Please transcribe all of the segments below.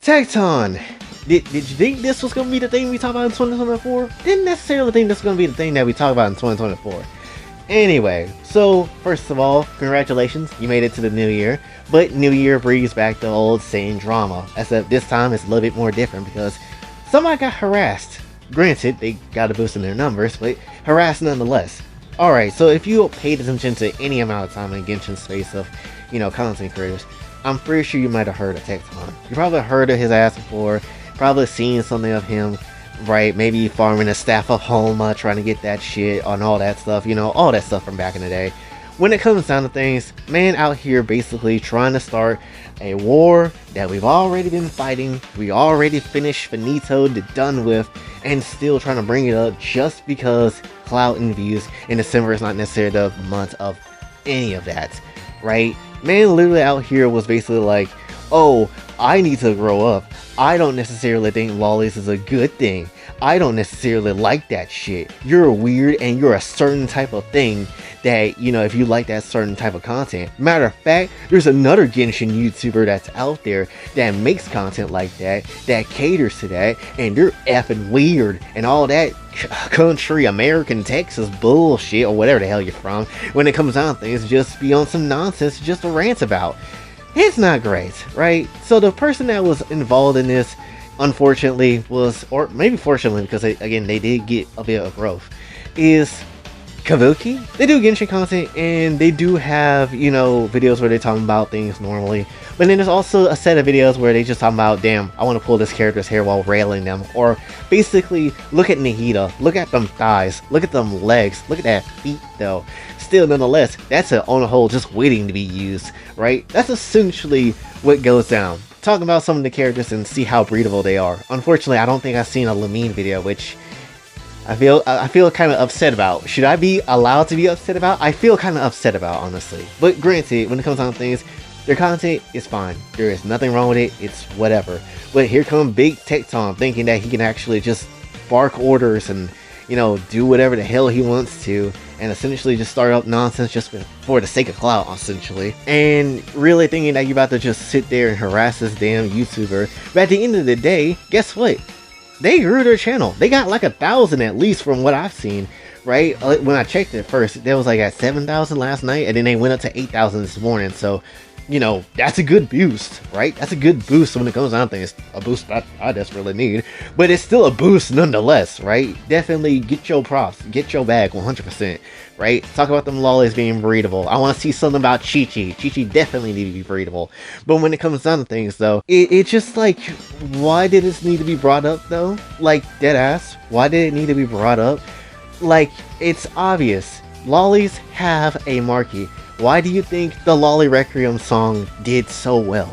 Tectone! Did you think this was going to be the thing we talk about in 2024? Didn't necessarily think this was going to be the thing that we talk about in 2024. Anyway, so first of all, congratulations, you made it to the new year. But New Year brings back the old same drama, except this time it's a little bit more different because somebody got harassed. Granted, they got a boost in their numbers, but harassed nonetheless. Alright, so if you paid attention to any amount of time in Genshin space of, content creators, I'm pretty sure you might have heard of Tectone. You probably heard of his ass before, probably seen something of him, right? Maybe farming a staff of Homa, trying to get that shit on all that stuff, all that stuff from back in the day. When it comes down to things, man out here basically trying to start a war that we've already been fighting, we already finished, finitoed, done with, and still trying to bring it up just because clout and views, and December is not necessarily the month of any of that, right? Man literally out here was basically like, oh, I need to grow up. I don't necessarily think lollies is a good thing. I don't necessarily like that shit. You're weird and you're a certain type of thing that, if you like that certain type of content. Matter of fact, there's another Genshin YouTuber that's out there that makes content like that caters to that, and they're effing weird and all that country American Texas bullshit or whatever the hell you're from. When it comes down to things, just be on some nonsense just to rant about. It's not great, right? So the person that was involved in this, unfortunately, or maybe fortunately, because again, they did get a bit of growth, is Kabuki. They do Genshin content, and they do have, videos where they're talking about things normally. But then there's also a set of videos where they just talk about, damn, I want to pull this character's hair while railing them. Or basically, look at Nahida, look at them thighs, look at them legs, look at that feet though. Still, nonetheless, that's on a whole just waiting to be used, right? That's essentially what goes down. Talking about some of the characters and see how breedable they are. Unfortunately, I don't think I've seen a Lamine video, which I feel kind of upset about. Should I be allowed to be upset about? I feel kind of upset about, honestly. But granted, when it comes down to things, their content is fine. There is nothing wrong with it. It's whatever. But here comes Big Tectone thinking that he can actually just bark orders and, do whatever the hell he wants to, and essentially just start up nonsense just for the sake of clout, essentially. And really thinking that you're about to just sit there and harass this damn YouTuber. But at the end of the day, guess what? They grew their channel. They got like 1,000 at least from what I've seen, right? When I checked it first, there was like at 7,000 last night, and then they went up to 8,000 this morning. So, that's a good boost, right? That's a good boost when it comes down to things. A boost I desperately need, but it's still a boost nonetheless, right? Definitely get your props, get your bag 100%, right? Talk about them lollies being breedable. I want to see something about Chi-Chi. Chi-Chi definitely need to be breedable. But when it comes down to things though, it's just like, why did this need to be brought up though? Like, dead ass, why did it need to be brought up? Like, it's obvious. Lollies have a market. Why do you think the Loli Requiem song did so well,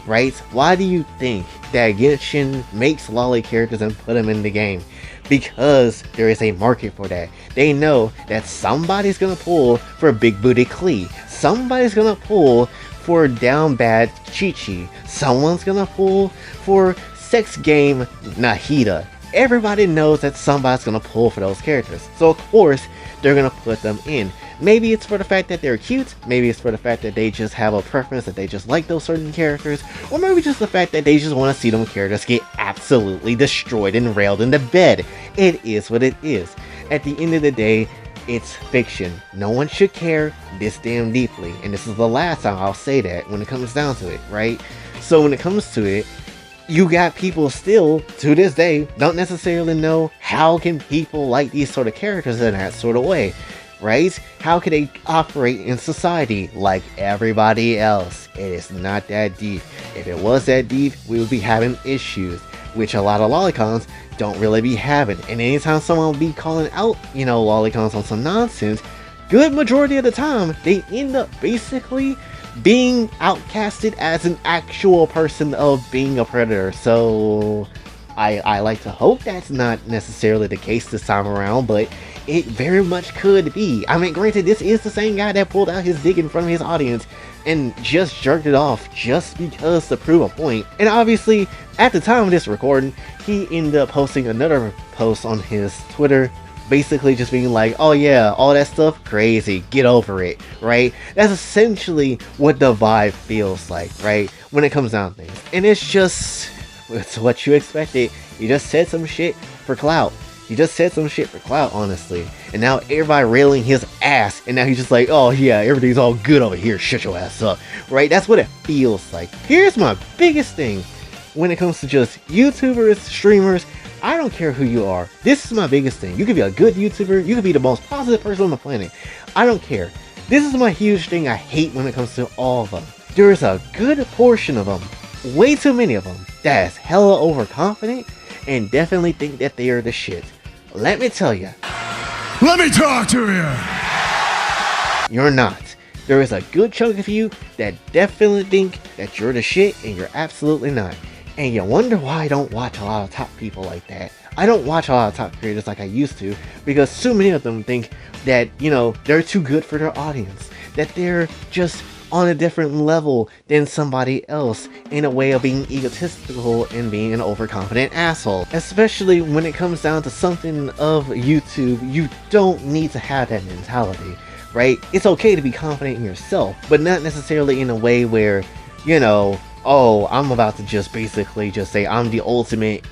right? Why do you think that Genshin makes lolly characters and put them in the game? Because there is a market for that. They know that somebody's gonna pull for Big Booty Klee. Somebody's gonna pull for down bad Chi-Chi. Someone's gonna pull for sex game Nahida. Everybody knows that somebody's gonna pull for those characters. So of course, they're gonna put them in. Maybe it's for the fact that they're cute, maybe it's for the fact that they just have a preference, that they just like those certain characters, or maybe just the fact that they just want to see them characters get absolutely destroyed and railed into bed. It is what it is. At the end of the day, it's fiction. No one should care this damn deeply, and this is the last time I'll say that when it comes down to it, right? So when it comes to it, you got people still, to this day, don't necessarily know how can people like these sort of characters in that sort of way, right? How can they operate in society like everybody else? It is not that deep. If it was that deep, we would be having issues, which a lot of lolicons don't really be having. And anytime someone will be calling out, lolicons on some nonsense, good majority of the time, they end up basically being outcasted as an actual person of being a predator. So I like to hope that's not necessarily the case this time around, but it very much could be. I mean, granted, this is the same guy that pulled out his dick in front of his audience and just jerked it off just because to prove a point. And obviously, at the time of this recording, he ended up posting another post on his Twitter, basically just being like, oh yeah, all that stuff, crazy, get over it, right? That's essentially what the vibe feels like, right? When it comes down to things. And it's just, It's what you expected. You just said some shit for clout. He just said some shit for clout, honestly. And now everybody railing his ass. And now he's just like, oh yeah, everything's all good over here. Shut your ass up. Right? That's what it feels like. Here's my biggest thing when it comes to just YouTubers, streamers. I don't care who you are. This is my biggest thing. You could be a good YouTuber. You could be the most positive person on the planet. I don't care. This is my huge thing I hate when it comes to all of them. There's a good portion of them, way too many of them, that is hella overconfident and definitely think that they are the shit. Let me tell you. Let me talk to you. You're not. There is a good chunk of you that definitely think that you're the shit, and you're absolutely not. And you wonder why I don't watch a lot of top people like that. I don't watch a lot of top creators like I used to, because so many of them think that, you know, they're too good for their audience. That they're just on a different level than somebody else in a way of being egotistical and being an overconfident asshole. Especially when it comes down to something of YouTube, you don't need to have that mentality, right? It's okay to be confident in yourself, but not necessarily in a way where, you know, oh, I'm about to just basically just say I'm the ultimate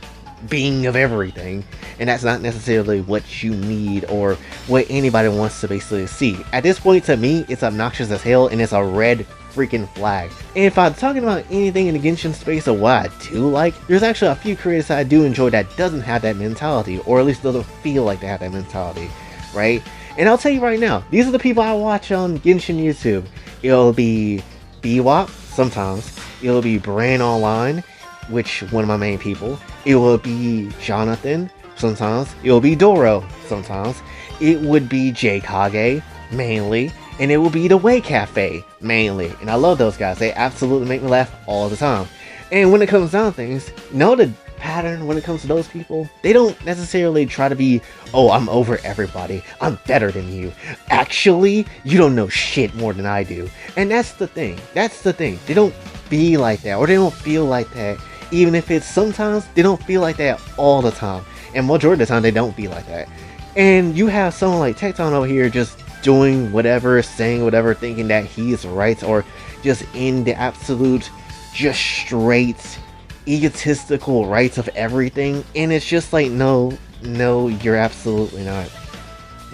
being of everything, and that's not necessarily what you need or what anybody wants to basically see. At this point, to me, it's obnoxious as hell, and it's a red freaking flag. And if I'm talking about anything in the Genshin space or what I do like, there's actually a few creators that I do enjoy that doesn't have that mentality, or at least doesn't feel like they have that mentality, right? And I'll tell you right now, these are the people I watch on Genshin YouTube. It'll be BWAP sometimes, it'll be Brand Online, which one of my main people. It will be Jonathan sometimes. It will be Doro sometimes. It would be JKage mainly, and it will be the Way Cafe mainly. And I love those guys. They absolutely make me laugh all the time. And when it comes down to things, know the pattern when it comes to those people. They don't necessarily try to be, oh, I'm over everybody, I'm better than you. Actually, you don't know shit more than I do. And that's the thing. That's the thing. They don't be like that, or they don't feel like that. Even if it's sometimes, they don't feel like that all the time. And majority of the time, they don't be like that. And you have someone like Tectone over here just doing whatever, saying whatever, thinking that he's right, or just in the absolute, just straight, egotistical rights of everything. And it's just like, no, you're absolutely not.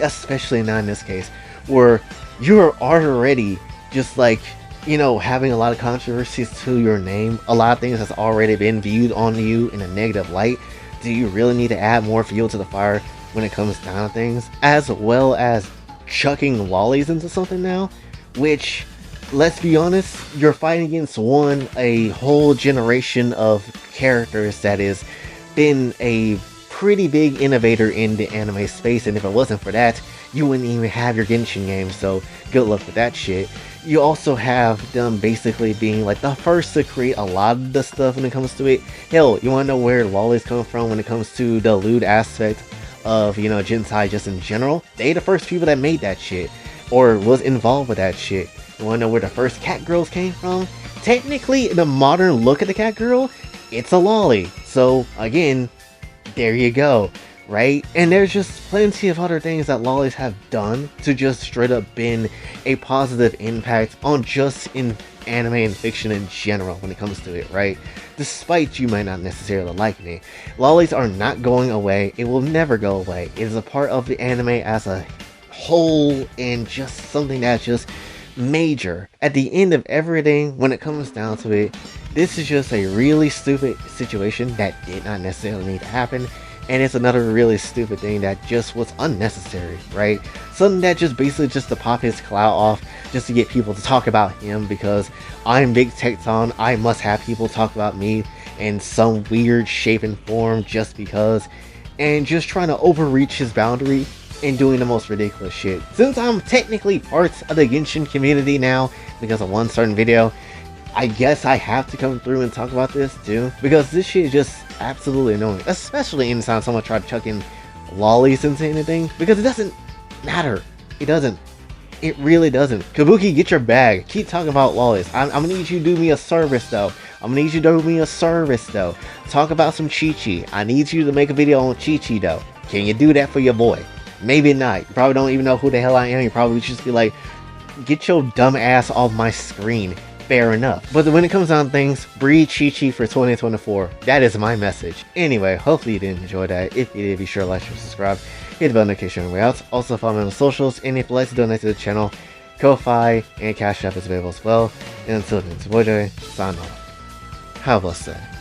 Especially not in this case, where you're already just like, you know, having a lot of controversies to your name, a lot of things that's already been viewed on you in a negative light. Do you really need to add more fuel to the fire when it comes down to things? As well as chucking Lolis into something now, which, let's be honest, you're fighting against a whole generation of characters that has been a pretty big innovator in the anime space, and if it wasn't for that, you wouldn't even have your Genshin game, so good luck with that shit. You also have them basically being like the first to create a lot of the stuff when it comes to it. Hell, you want to know where Loli's come from when it comes to the lewd aspect of, you know, Gentai just in general? They the first people that made that shit, or was involved with that shit. You want to know where the first cat girls came from? Technically, in the modern look at the cat girl, it's a Loli. So again, there you go. Right? And there's just plenty of other things that Lolis have done to just straight up been a positive impact on just in anime and fiction in general when it comes to it, right? Despite you might not necessarily liking it. Lolis are not going away. It will never go away. It is a part of the anime as a whole, and just something that's just major. At the end of everything, when it comes down to it, this is just a really stupid situation that did not necessarily need to happen. And it's another really stupid thing that just was unnecessary, right? Something that just basically just to pop his clout off, just to get people to talk about him, because I'm Big Tectone, I must have people talk about me in some weird shape and form just because, and just trying to overreach his boundary and doing the most ridiculous shit. Since I'm technically part of the Genshin community now because of one certain video, I guess I have to come through and talk about this too, because this shit is just absolutely annoying, especially anytime someone tried to chuck in Lolis into anything, because it doesn't matter. It doesn't. It really doesn't. Kabuki, get your bag. Keep talking about Lolis. I'm gonna need you to do me a service though. I'm gonna need you to do me a service though. Talk about some Chi-Chi. I need you to make a video on Chi-Chi though. Can you do that for your boy? Maybe not. You probably don't even know who the hell I am. You probably just be like, get your dumb ass off my screen. fair enough. But when it comes down to things, breed Chi-Chi for 2024. That is my message. Anyway, hopefully you did enjoy that. If you did, be sure to like, share, subscribe, hit the bell notification on the way out. Also follow me on the socials, and if you'd like to donate to the channel, Kofi and Cash App is available as well. And until then, it's your boy Joey, sign off. Have a blessed day.